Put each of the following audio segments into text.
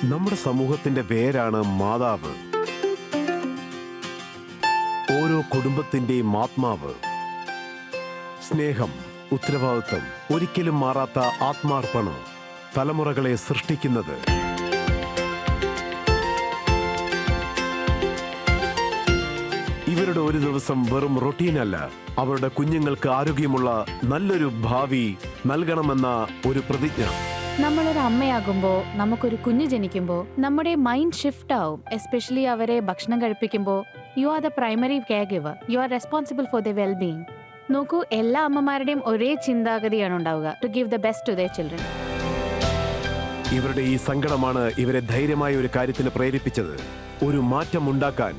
നമ്മുടെ സമൂഹത്തിന്റെ വേരാണ് മാതാവ്. ഓരോ കുടുംബത്തിന്റെയും ആത്മാവ്. സ്നേഹം, ഉത്തരവാദിത്വം, ഒരിക്കലും മാറാത്ത ആത്മാർപ്പണം, തലമുറകളെ സൃഷ്ടിക്കുന്നത്. ഇവരുടെ ഒരു ദിവസം വെറും റൊട്ടീനല്ല, അവരുടെ കുഞ്ഞുങ്ങൾക്ക് ആരോഗ്യമുള്ള നല്ലൊരു ഭാവി നൽകണമെന്ന ഒരു പ്രതിജ്ഞ. നമ്മളൊരു അമ്മയാകുമ്പോൾ, നമുക്കൊരു കുഞ്ഞ് ജനിക്കുമ്പോൾ നമ്മുടെ മൈൻഡ് ഷിഫ്റ്റ് ആവും. എസ്പെഷ്യലി അവരെ ഭക്ഷണം കഴിപ്പിക്കുമ്പോൾ. You are the primary care giver. You are responsible for the wellbeing. നോക്കൂ, എല്ലാ അമ്മമാരുടെയും ഒരേ ചിന്താഗതിയാണ് ഉണ്ടാവുക, to give the best to their children. ഇവരുടെ ഈ സങ്കടമാണ് ഇവരെ ധൈര്യമായ ഒരു കാര്യത്തിന് പ്രേരിപ്പിച്ചത്. ഒരു മാറ്റം ഉണ്ടാക്കാൻ,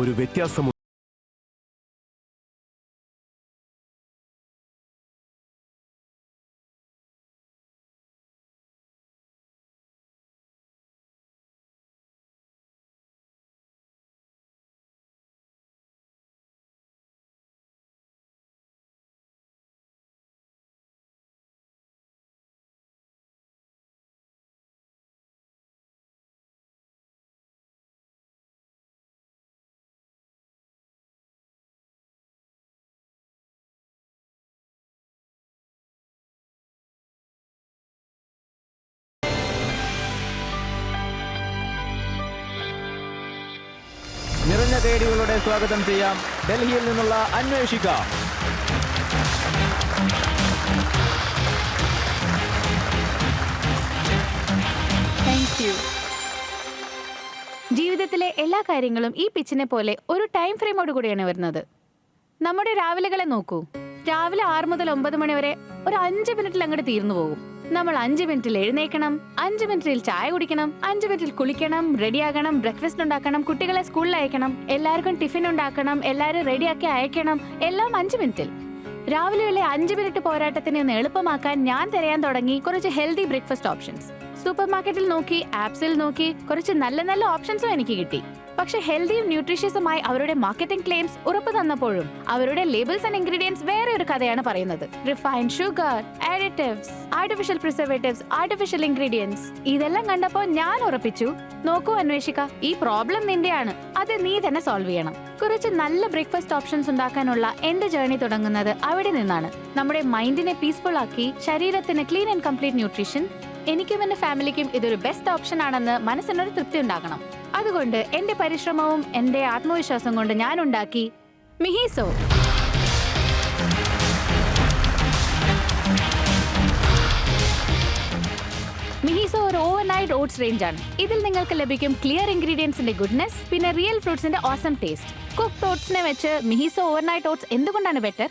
ഒരു വ്യത്യാസം. നിറഞ്ഞ കൈയടികളോടെ സ്വാഗതം ചെയ്യാം ഡൽഹിയിൽ നിന്നുള്ള അന്വേഷിക. ജീവിതത്തിലെ എല്ലാ കാര്യങ്ങളും ഈ പിച്ചിനെ പോലെ ഒരു ടൈം ഫ്രെയിമോട് കൂടിയാണ് വരുന്നത്. നമ്മുടെ രാവിലെകളെ നോക്കൂ. രാവിലെ 6 മുതൽ 9 മണി വരെ ഒരു 5 മിനിറ്റിൽ അങ്ങോട്ട് തീർന്നു പോകും. നമ്മൾ 5 മിനിറ്റിൽ എഴുന്നേക്കണം, 5 മിനിറ്റിൽ ചായ കുടിക്കണം, 5 മിനിറ്റിൽ കുളിക്കണം, റെഡിയാകണം, ബ്രേക്ക്ഫാസ്റ്റ് ഉണ്ടാക്കണം, കുട്ടികളെ സ്കൂളിൽ അയക്കണം, എല്ലാവർക്കും ടിഫിൻ ഉണ്ടാക്കണം, എല്ലാവരും റെഡിയാക്കി അയക്കണം, എല്ലാം 5 മിനിറ്റിൽ. രാവിലെയുള്ള 5 മിനിറ്റ് പോരാട്ടത്തിനെ ഒന്ന് എളുപ്പമാക്കാൻ ഞാൻ തിരയാൻ തുടങ്ങി കുറച്ച് ഹെൽത്തി ബ്രേക്ക്ഫാസ്റ്റ് ഓപ്ഷൻസ്. സൂപ്പർ മാർക്കറ്റിൽ നോക്കി, ആപ്സിൽ നോക്കി, കുറച്ച് നല്ല നല്ല ഓപ്ഷൻസും എനിക്ക് കിട്ടി. പക്ഷെ ഹെൽത്തിയും ന്യൂട്രീഷ്യസുമായി അവരുടെ മാർക്കറ്റിംഗ് ക്ലെയിംസ് ഉറപ്പ് തന്നപ്പോഴും അവരുടെ ലേബിൾസ് ആൻഡ് ഇൻഗ്രീഡിയൻസ് വേറെ ഒരു കഥയാണ് പറയുന്നത്. Refined sugar, additives, artificial preservatives, artificial ingredients. ഇതെല്ലാം കണ്ടപ്പോൾ ഞാൻ ഉറപ്പിച്ചു, നോക്കൂ അന്വേഷിക, ഈ പ്രോബ്ലം നിന്റെയാണ്, അത് നീ തന്നെ സോൾവ് ചെയ്യണം. കുറച്ച് നല്ല ബ്രേക്ക്ഫാസ്റ്റ് ഓപ്ഷൻസ് ഉണ്ടാക്കാനുള്ള എന്റെ ജേർണി തുടങ്ങുന്നത് അവിടെ നിന്നാണ്. നമ്മുടെ മൈൻഡിനെ പീസ്ഫുൾ ആക്കി ശരീരത്തിന് ക്ലീൻ ആൻഡ് കംപ്ലീറ്റ് ന്യൂട്രീഷൻ. എനിക്കും എന്റെ ഫാമിലിക്കും ഇതൊരു ബെസ്റ്റ് ഓപ്ഷൻ ആണെന്ന് മനസ്സിനൊരു തൃപ്തി ഉണ്ടാകണം. അതുകൊണ്ട് എന്റെ പരിശ്രമവും എന്റെ ആത്മവിശ്വാസം കൊണ്ട് ഞാൻ ഉണ്ടാക്കി മിഹിസോ. മിഹിസോ ഒരു ഓവർനൈറ്റ് ഓട്സ് റേഞ്ച് ആണ്. ഇതിൽ നിങ്ങൾക്ക് ലഭിക്കും ക്ലിയർ ഇൻഗ്രീഡിയൻസിന്റെ ഗുഡ്നെസ്, പിന്നെ റിയൽ ഫ്രൂട്ട്സിന്റെ ഓസം ടേസ്റ്റ്. കുക്ക്ഡ് ഓട്സിനെ വെച്ച് മിഹിസോ ഓവർനൈറ്റ് ഓട്സ് എന്തുകൊണ്ടാണ് ബെറ്റർ?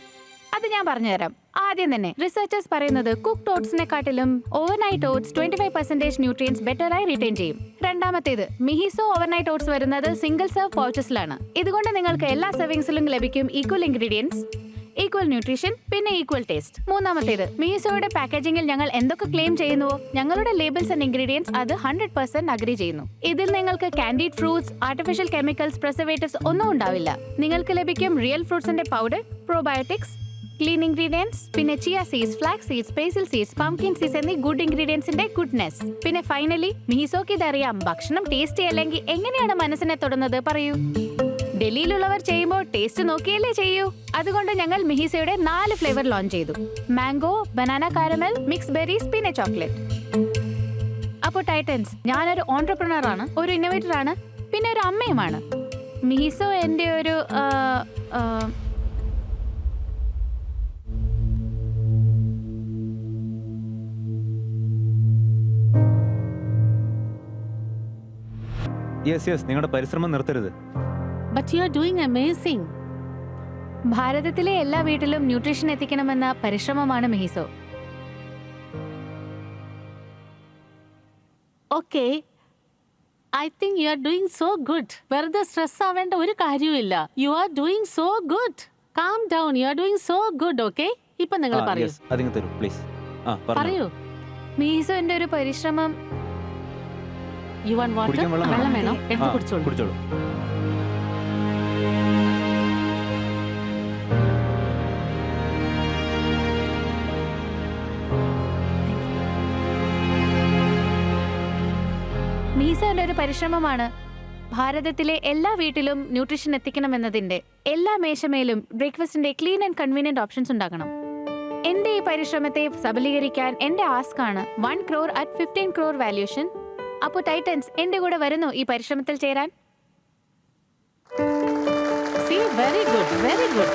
അത് ഞാൻ പറഞ്ഞുതരാം. ആദ്യം തന്നെ റിസർച്ചേഴ്സ് പറയുന്നത് കുക്ക്ഡ് ഓട്സിനെക്കാട്ടിലും ഓവർനൈറ്റ് ഓട്സ് 25% ന്യൂട്രിയൻസ് ബെറ്റർ ആയി റിറ്റെയിൻ ചെയ്യും. രണ്ടാമത്തേത്, മിഹിസോ ഓവർനൈറ്റ് ഓട്സ് വരുന്നത് സിംഗിൾ സെർവ് പൗച്ചസിലാണ്. ഇതുകൊണ്ട് നിങ്ങൾക്ക് എല്ലാ സെർവിങ്സിലും ലഭിക്കും ഈക്വൽ ഇൻഗ്രീഡിയൻസ്, ഈക്വൽ ന്യൂട്രീഷൻ, പിന്നെ ഈക്വൽ ടേസ്റ്റ്. മൂന്നാമത്തേത്, മിഹിസോയുടെ പാക്കേജിംഗിൽ ഞങ്ങൾ എന്തൊക്കെ ക്ലെയിം ചെയ്യുന്നുവോ ഞങ്ങളുടെ ലേബിൾസ് ആൻഡ് ഇൻഗ്രീഡിയൻസ് അത് 100% അഗ്രി ചെയ്യുന്നു. ഇതിൽ നിങ്ങൾക്ക് candied fruits, artificial chemicals, preservatives ഒന്നും ഉണ്ടാവില്ല. നിങ്ങൾക്ക് ലഭിക്കും റിയൽ ഫ്രൂട്ട്സിന്റെ പൗഡർ, പ്രോബയോട്ടിക്സ്, ക്ലീൻ ഇൻഗ്രീഡിയൻസ്, പിന്നെ chia seeds, flax seeds, basil seeds, pumpkin seeds എന്നീ ഗുഡ് ഇൻഗ്രീഡിയൻസിന്റെ ഗുഡ്നെസ്. പിന്നെ ഫൈനലി, മിഹിസോക്ക് ഇതറിയാം, ഭക്ഷണം ടേസ്റ്റി അല്ലെങ്കിൽ എങ്ങനെയാണ് മനസ്സിനെ തൊടുന്നത് പറയൂ. ഡൽഹിയിലുള്ളവർ ചെയ്യുമ്പോൾ ടേസ്റ്റ് നോക്കിയല്ലേ ചെയ്യൂ. അതുകൊണ്ട് ഞങ്ങൾ മിഹിസോയുടെ 4 ഫ്ലേവർ ലോഞ്ച് ചെയ്തു: mango, banana caramel, mix berries, പിന്നെ ചോക്ലേറ്റ്. അപ്പോൾ ടൈറ്റൻസ്, ഞാനൊരു ഓൺട്രപ്രണർ ആണ്, ഒരു ഇന്നോവേറ്റർ ആണ്, പിന്നെ ഒരു അമ്മയുമാണ്. മിഹിസോ എൻ്റെ ഒരു യെസ്, നിങ്ങളുടെ പരിശ്രമം നിർത്തരുത്. But you are doing amazing. ഭാരതത്തിലെ എല്ലാ വീട്ടിലും ന്യൂട്രീഷൻ എത്തിക്കണമെന്ന പരിശ്രമമാണ് മിഹിസോ. Okay. I think you are doing so good. വെറുതെ സ്ട്രെസ് ആവേണ്ട ഒരു കാര്യവുമില്ല. You are doing so good. Calm down. You are doing so good, okay? ഇപ്പൊ നിങ്ങൾ പറയൂ. അതിങ്ങ് തരൂ പ്ലീസ്. പറയൂ. മിഹിസോ എൻ്റെ ഒരു പരിശ്രമം. You want water? വെള്ളം വേണോ? എടുത്ത് കുടിച്ചോളൂ. സാറിന്റെ ഒരു പരിശ്രമമാണ് ഭാരതത്തിലെ എല്ലാ വീട്ടിലും ന്യൂട്രീഷൻ എത്തിക്കണമെന്നതിന്റെ. എല്ലാ മേശമേലും ബ്രേക്ക്ഫാസ്റ്റിന്റെ ക്ലീൻ ആൻഡ് കൺവീനിയന്റ് ഓപ്ഷൻസ് ഉണ്ടാകണം. എന്റെ ഈ പരിശ്രമത്തെ സബലീകരിക്കാൻ എന്റെ ആസ്ക് ആണ് 1 crore at 15 crore വാല്യൂഷൻ. അപ്പോൾ ടൈറ്റൻസ് എന്റെ കൂടെ വരുന്നു ഈ പരിശ്രമത്തിൽ ചേരാൻ? See, very good, very good.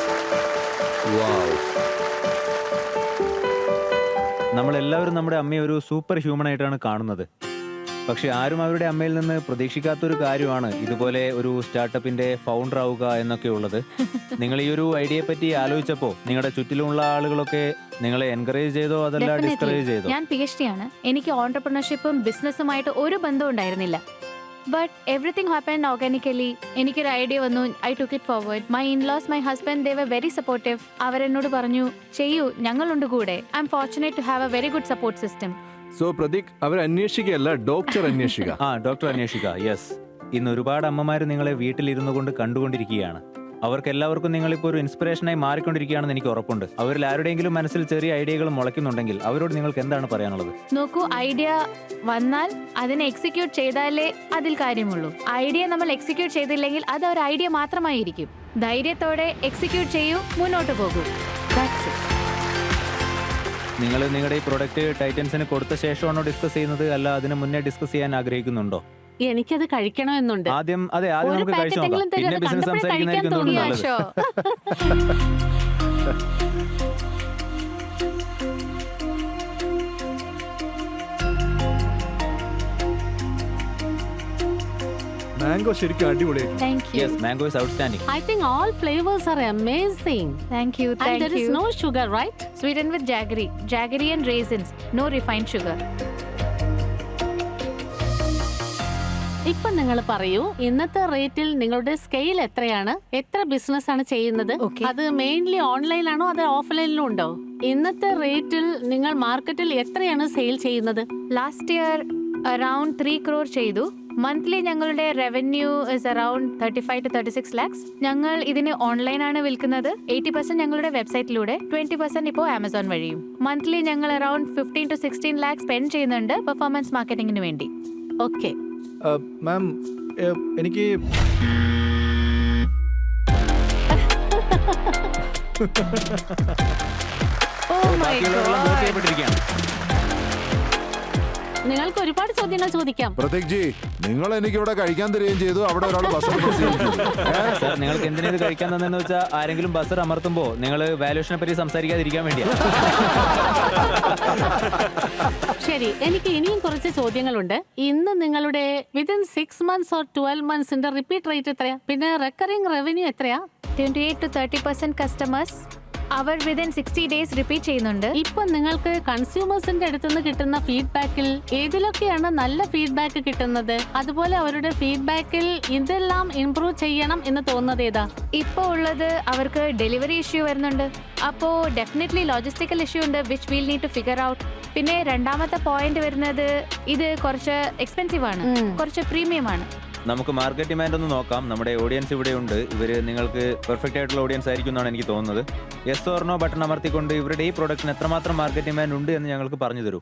നമ്മളെല്ലാവരും നമ്മുടെ അമ്മയെ ഒരു സൂപ്പർ ഹ്യൂമൻ ആയിട്ടാണ് കാണുന്നത്. പക്ഷെ ആരും അവരുടെ അമ്മയിൽ നിന്ന് പ്രതീക്ഷിക്കാത്തൊരു കാര്യമാണ് ഇതുപോലെ ഒരു സ്റ്റാർട്ടപ്പിന്റെ ഫൗണ്ടർ ആവുക എന്നൊക്കെ ഉള്ളത്. നിങ്ങൾ ഈ ഒരു ഐഡിയയെ പറ്റി ആലോചിച്ചപ്പോ നിങ്ങളുടെ ചുറ്റിലുമുള്ള ആളുകളൊക്കെ നിങ്ങളെ എൻകറേജ് ചെയ്തോ അതല്ല ഡിസ്കറേജ് ചെയ്തോ? ഞാൻ PhD ആണ്. എനിക്ക് ഓൺടർപ്രണർഷിപ്പും ബിസിനസ്സുമായിട്ട് ഒരു ബന്ധവും ഉണ്ടായിരുന്നില്ല. But everything happened organically. എനിക്കൊരു ഐഡിയ വന്നു. I took it forward. My in-laws, my husband, they were very supportive. അവരെന്നോട് പറഞ്ഞു, ചെയ്യൂ, ഞങ്ങളുണ്ട് കൂടെ. I am fortunate to have a very good support system. So Prateek, അവർ അന്വേഷിക്കുകയല്ല, ഡോക്ടർ അന്വേഷിക്കുക. ഡോക്ടർ അന്വേഷിക്കുക, യെസ്. ഇന്ന് ഒരുപാട് അമ്മമാര് നിങ്ങളെ വീട്ടിലിരുന്നു കൊണ്ട് കണ്ടുകൊണ്ടിരിക്കുകയാണ്. അവർക്ക് എല്ലാവർക്കും നിങ്ങളിപ്പോൾ ഒരു ഇൻസ്പിറേഷനായി മാറിക്കൊണ്ടിരിക്കുകയാണെന്ന് എനിക്ക് ഉറപ്പുണ്ട്. അവരിൽ ആരുടെയെങ്കിലും മനസ്സിൽ ചെറിയ ഐഡിയകൾ മുളയ്ക്കുന്നുണ്ടെങ്കിൽ അവരോട് നിങ്ങൾക്ക് എന്താണ് പറയാനുള്ളത്? നോക്കൂ, ഐഡിയ വന്നാൽ അതിനെ എക്സിക്യൂട്ട് ചെയ്താലേ അതിൽ കാര്യമുള്ളൂ. ഐഡിയ നമ്മൾ എക്സിക്യൂട്ട് ചെയ്തില്ലെങ്കിൽ അത് ഒരു ഐഡിയ മാത്രമായിരിക്കും. ധൈര്യത്തോടെ എക്സിക്യൂട്ട് ചെയ്യൂ, മുന്നോട്ട് പോകൂ. That's it. നിങ്ങൾ നിങ്ങളുടെ ഈ പ്രൊഡക്റ്റ് ടൈറ്റൻസിന് കൊടുത്ത ശേഷമാണോ ഡിസ്കസ് ചെയ്യുന്നത്, അല്ല അതിന് മുന്നേ ഡിസ്കസ് ചെയ്യാൻ ആഗ്രഹിക്കുന്നുണ്ടോ? എനിക്കത് കഴിക്കണമെന്നുണ്ട്. ആദ്യം നമുക്ക് കഴിച്ചു നോക്കാം. പാക്കറ്റെങ്കിലും പിന്നെ ബിസിനസ് സംസാരിക്കുന്നതായിരിക്കും തോന്നി. നല്ലത്. മാംഗോ ശരിക്കും അടിപൊളിയായിട്ട്. Thank you. Yes, mango is outstanding. I think all flavors are amazing. Thank you. And Thank there is you. no sugar, right? Sweetened with jaggery. Jaggery and raisins. No refined sugar. ഇപ്പൊ നിങ്ങൾ പറയൂ, ഇന്നത്തെ റേറ്റിൽ നിങ്ങളുടെ scale എത്രയാണ്? എത്ര business ആണ് ചെയ്യുന്നത്? Okay. അത് മെയിൻലി ഓൺലൈനാണോ അതോ ഓഫ്ലൈനിലും ഉണ്ടോ? ഇന്നത്തെ റേറ്റിൽ നിങ്ങൾ മാർക്കറ്റിൽ എത്രയാണ് സെയിൽ ചെയ്യുന്നത്? Last year around 3 crore ചെയ്തു. മന്ത്ലി ഞങ്ങളുടെ revenue is around 35 to 36 lakhs. ഞങ്ങൾ ഇതിന് ഓൺലൈനാണ് വിൽക്കുന്നത്. 80% ഞങ്ങളുടെ വെബ്സൈറ്റിലൂടെ, 20% ഇപ്പോൾ ആമസോൺ വഴിയും. മന്ത്ലി ഞങ്ങൾ അറൌണ്ട് 15 to 16 lakhs സ്പെൻഡ് ചെയ്യുന്നുണ്ട് പെർഫോമൻസ് മാർക്കറ്റിംഗിന് വേണ്ടി. ഓക്കെ. മാം, എനിക്ക് ബാക്കിയുള്ളവരെല്ലാം ബോധ്യപ്പെട്ടിരിക്കുകയാണ്. നിങ്ങൾക്ക് ഒരുപാട് ചോദ്യങ്ങൾ ചോദിക്കാം. പ്രതീക് ജി, നിങ്ങൾ എനിക്ക് ഇവിടെ കഴിക്കാൻ തരികയും ചെയ്തു. അവിടെ ഒരാൾ ബസ് സാർ, നിങ്ങൾക്ക് എന്തിനാ ഇത് കഴിക്കാൻ തന്നെന്ന് വെച്ചാൽ ആരെങ്കിലും ബസർ അമർത്തുമ്പോ നിങ്ങൾ വാല്യൂഷനെ പറ്റി സംസാരിക്കാതിരിക്കാൻ വേണ്ടിയാ. ശരി, എനിക്ക് ഇനിയും കുറച്ച് ചോദ്യങ്ങളുണ്ട്. ഇന്ന് നിങ്ങളുടെ വിതിൻ 6 months or 12 monthsന്റെ റിപ്പീറ്റ് റേറ്റ് എത്രയാ? പിന്നെ റെക്കറിംഗ് റവന്യൂ എത്രയാ? 28 to 30% കസ്റ്റമേഴ്സ് അവർ വിതിൻ 60 days റിപ്പീറ്റ് ചെയ്യുന്നുണ്ട്. ഇപ്പൊ നിങ്ങൾക്ക് കൺസ്യൂമേഴ്സിന്റെ അടുത്തുനിന്ന് കിട്ടുന്ന ഫീഡ്ബാക്കിൽ ഏതിലൊക്കെയാണ് നല്ല ഫീഡ്ബാക്ക് കിട്ടുന്നത്? അതുപോലെ അവരുടെ ഫീഡ്ബാക്കിൽ ഇതെല്ലാം ഇംപ്രൂവ് ചെയ്യണം എന്ന് തോന്നുന്നത് ഏതാ? ഇപ്പൊ ഉള്ളത് അവർക്ക് ഡെലിവറി ഇഷ്യൂ വരുന്നുണ്ട്. അപ്പോ ഡെഫിനറ്റ്ലി ലോജിസ്റ്റിക്കൽ ഇഷ്യൂ ഉണ്ട്, which will need to figure out. പിന്നെ രണ്ടാമത്തെ പോയിന്റ് വരുന്നത് ഇത് കുറച്ച് എക്സ്പെൻസീവ് ആണ്, കുറച്ച് പ്രീമിയം ആണ്. നമുക്ക് മാർക്കറ്റ് ഡിമാൻഡ് ഒന്ന് നോക്കാം. നമ്മുടെ ഓഡിയൻസ് ഇവിടെ ഉണ്ട്. ഇവര് നിങ്ങൾക്ക് പെർഫെക്റ്റ് ആയിട്ടുള്ള ഓഡിയൻസ് ആയിരിക്കും എന്നാണ് എനിക്ക് തോന്നുന്നത്. യെസ് ഓർ നോ ബട്ടൺ അമർത്തിക്കൊണ്ട് ഇവരുടെ ഈ പ്രൊഡക്റ്റിന് എത്രമാത്രം മാർക്കറ്റ് ഡിമാൻഡ് ഉണ്ട് എന്ന് ഞങ്ങൾക്ക് പറഞ്ഞു തരൂ.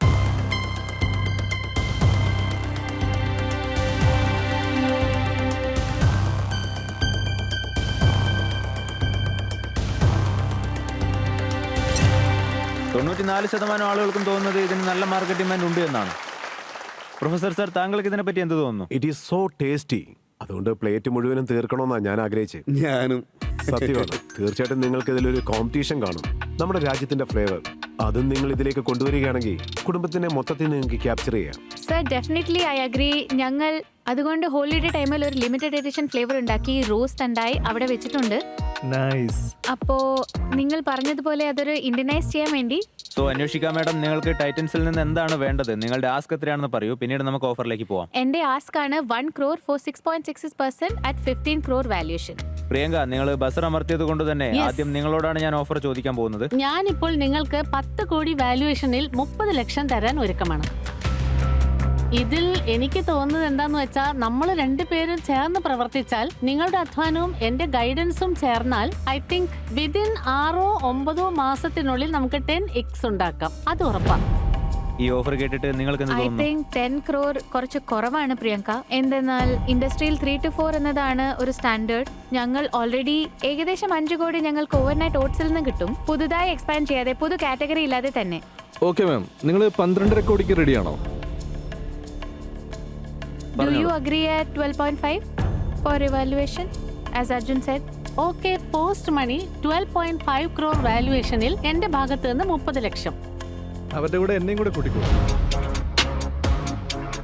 %94 ആളുകൾക്കും തോന്നുന്നത് ഇതിന് നല്ല മാർക്കറ്റ് ഡിമാൻഡ് ഉണ്ട് എന്നാണ്. പ്രൊഫസർ സർ, താങ്കൾക്ക് ഇതിനെ പറ്റി എന്ത് തോന്നുന്നു? It is so tasty. അതുകൊണ്ട് പ്ലേറ്റ് മുഴുവനും തീർക്കണമെന്നാണ് ഞാൻ ആഗ്രഹിച്ചത്. ഞാനും സത്യമാണ്. തീർച്ചയായിട്ടും നിങ്ങൾക്ക് ഇതിലൊരു കോമ്പറ്റീഷൻ കാണും. നമ്മുടെ രാജ്യത്തിന്റെ ഫ്ലേവർ അതും നിങ്ങൾ ഇതിലേക്ക് കൊണ്ടുവരികയാണെങ്കിൽ കുടുംബത്തിനെ മൊത്തത്തിൽ നിങ്ങൾക്ക് ക്യാപ്ചർ ചെയ്യാം. Sir, definitely I agree. ഞങ്ങൾ അതുകൊണ്ട് ഹോളിഡേ ടൈമിൽ ഒരു ലിമിറ്റഡ് എഡിഷൻ ഫ്ലേവർ ഉണ്ടാക്കി റോസ്റ്റ് ഉണ്ടായി അവിടെ വെച്ചിട്ടുണ്ട്. നൈസ്. അപ്പോ നിങ്ങൾ പറഞ്ഞതുപോലെ അതൊരു ഇന്ത്യനൈസ് ചെയ്യാൻ വേണ്ടി. സോ അന്വേഷിക്കാം മാഡം, നിങ്ങൾക്ക് ടൈറ്റൻസിൽ നിന്ന് എന്താണ് വേണ്ടത്? നിങ്ങളുടെ ആസ്ക് എത്രയാണെന്ന് പറയൂ, പിന്നീട് നമുക്ക് ഓഫറിലേക്ക് പോവാം. എന്റെ ആസ്ക് ആണ് 1 crore for 6.66% at 15 crore valuation. Priyanka, നിങ്ങൾ ബസർ അമർത്തിയത് കൊണ്ട് തന്നെ Yes. ആദ്യം നിങ്ങളോടാണ് ഞാൻ ഓഫർ ചോദിക്കാൻ പോകുന്നത്. ഞാനിപ്പോൾ നിങ്ങൾക്ക് 10 കോടി വാല്യുവേഷനിൽ 30 ലക്ഷം തരാൻ ഒരുക്കമാണ്. ഇതിൽ എനിക്ക് തോന്നുന്നത് എന്താന്ന് വെച്ചാൽ നമ്മൾ രണ്ടുപേരും ചേർന്ന് പ്രവർത്തിച്ചാൽ, നിങ്ങളുടെ അധ്വാനവും എന്റെ ഗൈഡൻസും ചേർന്നാൽ ഐ തിങ്ക് വിതിൻ 6 or 9 മാസത്തിനുള്ളിൽ നമുക്ക് 10x ഉണ്ടാക്കാം. അത് ഉറപ്പാണ്. ഈ ഓഫർ കേട്ടിട്ട് നിങ്ങൾക്ക് എന്ത് ഐ തോന്നുന്നു? തിങ്ക് 10 crore കുറച്ച് കുറവാണ് പ്രിയങ്ക. എന്തെന്നാൽ ഇൻഡസ്ട്രിയിൽ 3 to 4 എന്നതാണ് ഒരു സ്റ്റാൻഡേർഡ്. ഞങ്ങൾ ഓൾറെഡി ഏകദേശം 5 കോടി ഞങ്ങൾക്ക് ഓവർനൈറ്റ് ഓട്സിൽ നിന്ന് കിട്ടും, പുതുതായി എക്സ്പാൻഡ് ചെയ്യാതെ, പുതു കാറ്റഗറി ഇല്ലാതെ തന്നെ. ഓക്കെ മാം, നിങ്ങൾ 12.5 കോടിക്ക് റെഡിയാണോ? Do you agree at 12.5 for evaluation as Arjun said? Okay, post money 12.5 crore വാല്യുവേഷനിൽ എന്റെ ഭാഗത്ത് നിന്ന് 30 ലക്ഷം. അവരുടെ കൂടെ എന്നെയും കൂടെ കൂട്ടിക്കോ.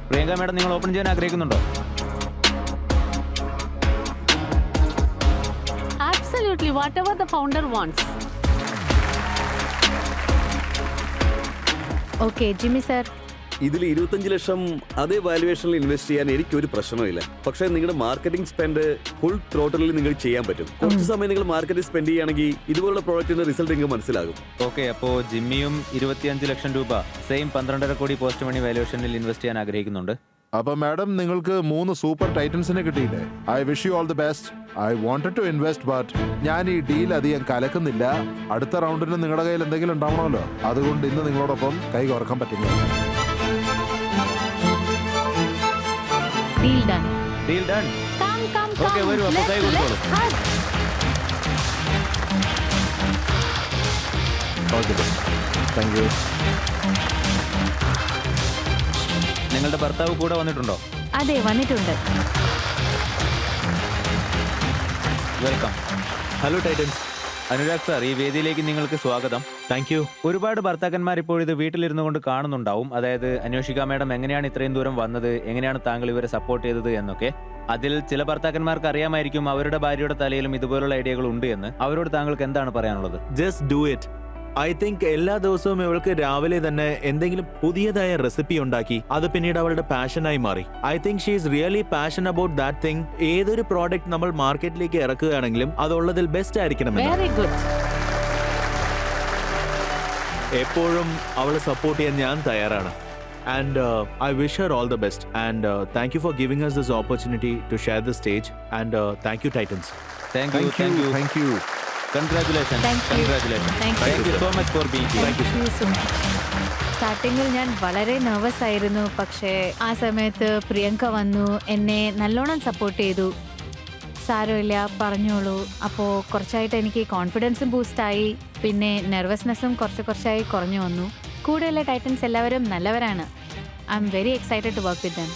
പ്രിയങ്ക മാഡം, നിങ്ങൾ ഓപ്പൺ ചെയ്യാൻ ആഗ്രഹിക്കുന്നുണ്ടോ? Absolutely, whatever the founder wants. Okay Jimmy sir. ഇതിൽ 25 ലക്ഷം അതേ വാല്യുവേഷനിൽ ഇൻവെസ്റ്റ് ചെയ്യാൻ എനിക്കൊരു പ്രശ്നവുമില്ല. പക്ഷേ നിങ്ങളുടെ മാർക്കറ്റിംഗ് സ്പെൻഡ് ഫുൾ ത്രോട്ടലിൽ നിങ്ങൾ ചെയ്യാൻ പറ്റും. കുറച്ച് സമയം നിങ്ങൾ മാർക്കറ്റിൽ സ്പെൻഡ് ചെയ്യുകയാണെങ്കിൽ ഇതുപോലുള്ള പ്രോഡക്റ്റിന്റെ റിസൾട്ട് നിങ്ങൾക്ക് മനസ്സിലാകും. ഓക്കെ, അപ്പോൾ ജിമ്മിയും 25 ലക്ഷം രൂപ സെയിം 12.5 കോടി പോസ്റ്റ് മണി വാല്യുവേഷനിൽ ഇൻവെസ്റ്റ് ചെയ്യാൻ ആഗ്രഹിക്കുന്നുണ്ട്. അപ്പൊ മാഡം, നിങ്ങൾക്ക് 3 സൂപ്പർ ടൈറ്റൻസിനെ കിട്ടിയില്ലേ? I wish you all the best. I wanted to invest, but ഞാൻ ഈ ഡീൽ അധികം കലക്കുന്നില്ല. അടുത്ത റൗണ്ടിന് നിങ്ങളുടെ കയ്യിൽ എന്തെങ്കിലും ഉണ്ടാവണമല്ലോ, അതുകൊണ്ട് ഇന്ന് നിങ്ങളോടൊപ്പം കൈ കോർക്കാൻ പറ്റുന്നില്ല. Deal done. Deal done. Come, come, Okay, come. വരൂ, അപ്പോൾ കൈ Let's കൊടുത്തോളൂ. hug. All the best. Thank you. നിങ്ങളുടെ ഭർത്താവ് കൂടെ വന്നിട്ടുണ്ടോ? അതെ, വന്നിട്ടുണ്ട്. Welcome. Hello Titans. Anurag sir, ഈ വേദിയിലേക്ക് നിങ്ങൾക്ക് സ്വാഗതം. Thank you. ഒരുപാട് ഭർത്താക്കന്മാർ ഇപ്പോൾ ഇത് വീട്ടിലിരുന്നു കൊണ്ട് കാണുന്നുണ്ടാവും. അതായത് അന്വേഷിക മാഡം എങ്ങനെയാണ് ഇത്രയും ദൂരം വന്നത്, എങ്ങനെയാണ് താങ്കൾ ഇവരെ സപ്പോർട്ട് ചെയ്തത് എന്നൊക്കെ. അതിൽ ചില ഭർത്താക്കന്മാർക്ക് അറിയാമായിരിക്കും അവരുടെ ഭാര്യയുടെ തലയിലും ഇതുപോലുള്ള ഐഡിയകൾ ഉണ്ട് എന്ന്. അവരോട് താങ്കൾക്ക് എന്താണ് പറയാനുള്ളത്? Just do it. I think എല്ലാ ദിവസവും ഇവൾക്ക് രാവിലെ തന്നെ എന്തെങ്കിലും പുതിയതായ റെസിപ്പി ഉണ്ടാക്കി അത് പിന്നീട് അവളുടെ പാഷനായി മാറി. I think she is really passion about that thing. ഏതൊരു പ്രോഡക്റ്റ് നമ്മൾ മാർക്കറ്റിലേക്ക് ഇറക്കുകയാണെങ്കിലും അതുള്ളതിൽ ബെസ്റ്റ് ആയിരിക്കണം. Very good. എപ്പോഴും അവളെ സപ്പോർട്ട് ചെയ്യാൻ ഞാൻ തയ്യാറാണ്. And I wish Har all the best. And thank you for giving us this opportunity to share the stage. And thank you, Titans. Thank you. Thank you. Congratulations. Thank you. Congratulations. Thank you. Thank you so much for being here. Thank you so much. സ്റ്റാർട്ടിങ്ങിൽ ഞാൻ വളരെ nervous ആയിരുന്നു, പക്ഷേ ആ സമയത്ത് പ്രിയങ്ക വന്നു, എന്നെ നല്ലോണം സപ്പോർട്ട് ചെയ്തു. സാരമില്ല, പറഞ്ഞോളൂ. അപ്പോൾ കുറച്ചായിട്ട് എനിക്ക് കോൺഫിഡൻസും ബൂസ്റ്റായി, പിന്നെ നെർവസ്നെസ്സും കുറച്ചായി കുറഞ്ഞു വന്നു. കൂടെയുള്ള ടൈറ്റൻസ് എല്ലാവരും നല്ലവരാണ്. I am very excited to work with dum.